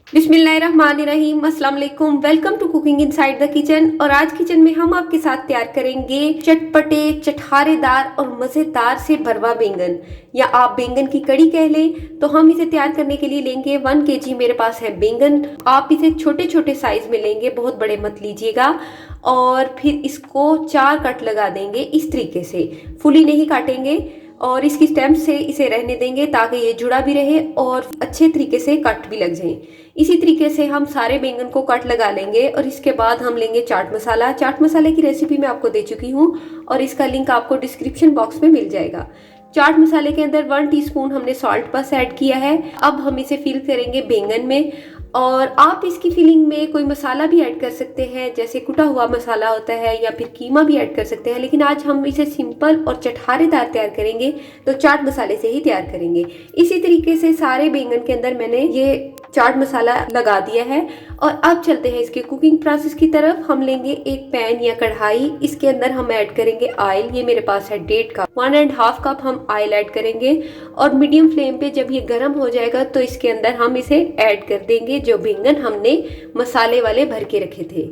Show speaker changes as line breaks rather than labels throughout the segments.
बिस्मिल्लाहिर्रहमानिर्रहीम, अस्सलाम वालेकुम। Welcome to cooking inside the kitchen. और आज किचन में हम आपके साथ तैयार करेंगे चटपटे, चटखारेदार और मज़ेदार से भरवा बैंगन, या आप बैंगन की कड़ी कह लें। तो हम इसे तैयार करने के लिए लेंगे 1 केजी मेरे पास है बैंगन। आप इसे छोटे छोटे साइज में लेंगे, बहुत बड़े मत लीजिएगा। और फिर इसको 4 कट लगा देंगे इस तरीके से, फुली नहीं काटेंगे। और इसकी स्टेम से इसे रहने देंगे ताकि ये जुड़ा भी रहे और अच्छे तरीके से कट भी लग जाए। इसी तरीके से हम सारे बैंगन को कट लगा लेंगे। और इसके बाद हम लेंगे चाट मसाला। चाट मसाले की रेसिपी मैं आपको दे चुकी हूँ और इसका लिंक आपको डिस्क्रिप्शन बॉक्स में मिल जाएगा। चाट मसाले के अंदर 1 टीस्पून हमने सॉल्ट बस ऐड किया है। अब हम इसे फिल करेंगे बैंगन में। और आप इसकी फिलिंग में कोई मसाला भी ऐड कर सकते हैं, जैसे कुटा हुआ मसाला होता है, या फिर कीमा भी ऐड कर सकते हैं। लेकिन आज हम इसे सिंपल और चटखारेदार तैयार करेंगे तो चाट मसाले से ही तैयार करेंगे। इसी तरीके से सारे बैंगन के अंदर मैंने ये चाट मसाला लगा दिया है। और अब चलते हैं इसके कुकिंग प्रोसेस की तरफ। हम लेंगे एक पैन या कढ़ाई, इसके अंदर हम ऐड करेंगे ऑयल। ये मेरे पास है 1.5 कप, 1.5 कप हम ऑयल ऐड करेंगे। और मीडियम फ्लेम पे जब ये गर्म हो जाएगा तो इसके अंदर हम इसे ऐड कर देंगे जो बैंगन हमने मसाले वाले भर के रखे थे।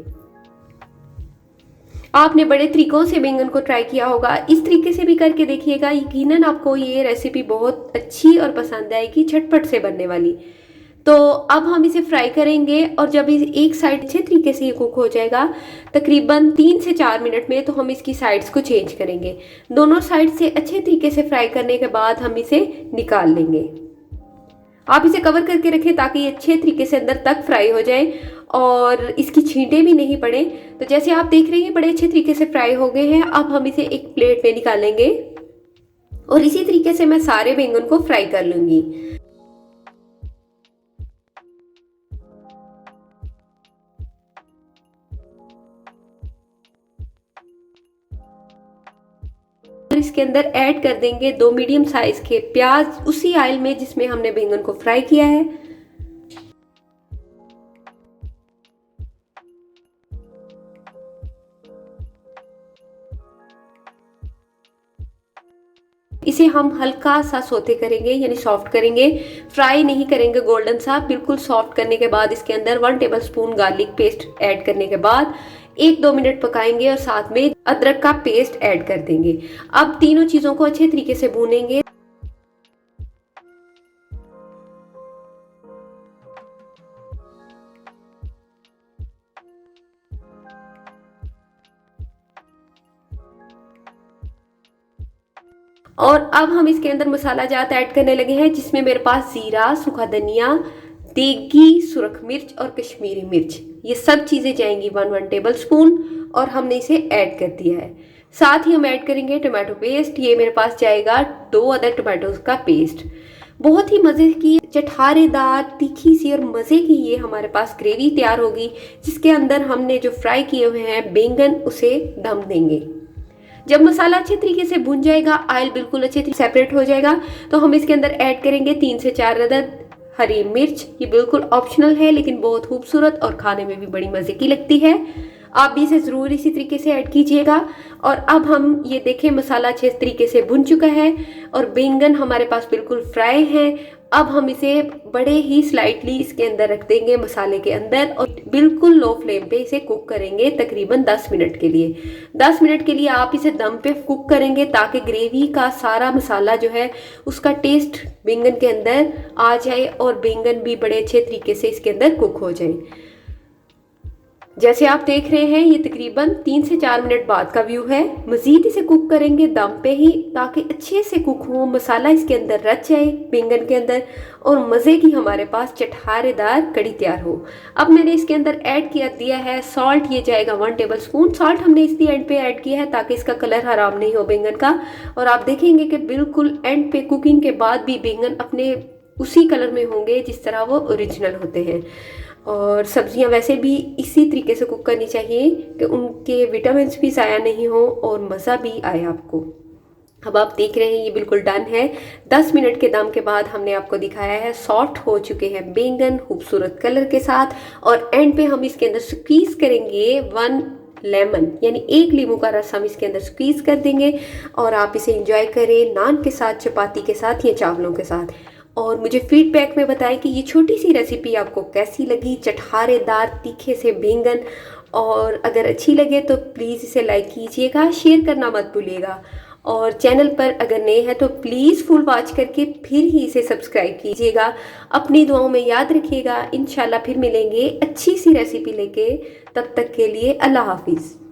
आपने बड़े तरीकों से बैंगन को ट्राई किया होगा, इस तरीके से भी करके देखिएगा। यकीनन आपको ये रेसिपी बहुत अच्छी और पसंद आएगी, झटपट से बनने वाली। तो अब हम इसे फ्राई करेंगे और जब इस एक साइड अच्छे तरीके से ये कुक हो जाएगा, तकरीबन 3 से 4 मिनट में, तो हम इसकी साइड्स को चेंज करेंगे। दोनों साइड से अच्छे तरीके से फ्राई करने के बाद हम इसे निकाल लेंगे। आप इसे कवर करके रखें ताकि ये अच्छे तरीके से अंदर तक फ्राई हो जाए और इसकी छींटे भी नहीं पड़े। तो जैसे आप देख रहे हैं बड़े अच्छे तरीके से फ्राई हो गए हैं। अब हम इसे एक प्लेट में निकालेंगे और इसी तरीके से मैं सारे बैंगन को फ्राई कर लूंगी। इसके अंदर ऐड कर देंगे 2 मीडियम साइज के प्याज, उसी ऑयल में जिसमें हमने बैंगन को फ्राई किया है। इसे हम हल्का सा सोते करेंगे, यानी सॉफ्ट करेंगे, फ्राई नहीं करेंगे गोल्डन सा। बिल्कुल सॉफ्ट करने के बाद इसके अंदर 1 टेबलस्पून गार्लिक पेस्ट ऐड करने के बाद 1-2 मिनट पकाएंगे और साथ में अदरक का पेस्ट ऐड कर देंगे। अब तीनों चीजों को अच्छे तरीके से भूनेंगे। और अब हम इसके अंदर मसाला जात ऐड करने लगे हैं, जिसमें मेरे पास जीरा, सूखा धनिया, देगी, सुरख मिर्च और कश्मीरी मिर्च, ये सब चीज़ें जाएंगी 1 टेबल स्पून। और हमने इसे ऐड कर दिया है। साथ ही हम ऐड करेंगे टमाटो पेस्ट। ये मेरे पास जाएगा 2 अदर टमाटोज का पेस्ट। बहुत ही मज़े की, चटखारेदार, तीखी सी और मज़े की ये हमारे पास ग्रेवी तैयार होगी, जिसके अंदर हमने जो फ्राई किए हुए हैं बैंगन उसे दम देंगे। जब मसाला अच्छे तरीके से भुन जाएगा, ऑयल बिल्कुल अच्छे तरीके से सेपरेट हो जाएगा, तो हम इसके अंदर ऐड करेंगे 3 से 4 अदद हरी मिर्च। ये बिल्कुल ऑप्शनल है लेकिन बहुत खूबसूरत और खाने में भी बड़ी मज़े की लगती है। आप भी इसे ज़रूर इसी तरीके से ऐड कीजिएगा। और अब हम ये देखें मसाला अच्छे तरीके से भुन चुका है और बैंगन हमारे पास बिल्कुल फ्राई है। अब हम इसे बड़े ही स्लाइटली इसके अंदर रख देंगे, मसाले के अंदर, और बिल्कुल लो फ्लेम पे इसे कुक करेंगे तकरीबन 10 मिनट के लिए। 10 मिनट के लिए आप इसे दम पे कुक करेंगे ताकि ग्रेवी का सारा मसाला जो है उसका टेस्ट बैंगन के अंदर आ जाए और बैंगन भी बड़े अच्छे तरीके से इसके अंदर कुक हो जाए। जैसे आप देख रहे हैं ये तकरीबन 3 से 4 मिनट बाद का व्यू है। मज़ीद इसे कुक करेंगे दम पे ही ताकि अच्छे से कुक हो, मसाला इसके अंदर रच जाए बैंगन के अंदर और मज़े की हमारे पास चटखारेदार कड़ी तैयार हो। अब मैंने इसके अंदर ऐड किया दिया है सॉल्ट। ये जाएगा 1 टेबल स्पून। सॉल्ट हमने इसलिए एंड पे ऐड किया है ताकि इसका कलर हराम नहीं हो बैंगन का। और आप देखेंगे कि बिल्कुल एंड पे कुकिंग के बाद भी बैंगन अपने उसी कलर में होंगे जिस तरह वो ओरिजिनल होते हैं। और सब्जियां वैसे भी इसी तरीके से कुक करनी चाहिए कि उनके विटामिन भी ज़ाया नहीं हो और मज़ा भी आए आपको। अब आप देख रहे हैं ये बिल्कुल डन है। 10 मिनट के दम के बाद हमने आपको दिखाया है सॉफ्ट हो चुके हैं बैंगन खूबसूरत कलर के साथ। और एंड पे हम इसके अंदर स्क्वीज करेंगे 1 लेमन, यानी 1 नींबू का रस हम इसके अंदर स्क्वीज कर देंगे। और आप इसे एंजॉय करें नान के साथ, चपाती के साथ या चावलों के साथ। और मुझे फीडबैक में बताएं कि ये छोटी सी रेसिपी आपको कैसी लगी, चटखारेदार तीखे से बैंगन। और अगर अच्छी लगे तो प्लीज़ इसे लाइक कीजिएगा, शेयर करना मत भूलिएगा। और चैनल पर अगर नए हैं तो प्लीज़ फुल वॉच करके फिर ही इसे सब्सक्राइब कीजिएगा। अपनी दुआओं में याद रखिएगा। इंशाल्लाह फिर मिलेंगे अच्छी सी रेसिपी लेके। तब तक के लिए अल्लाह हाफिज़।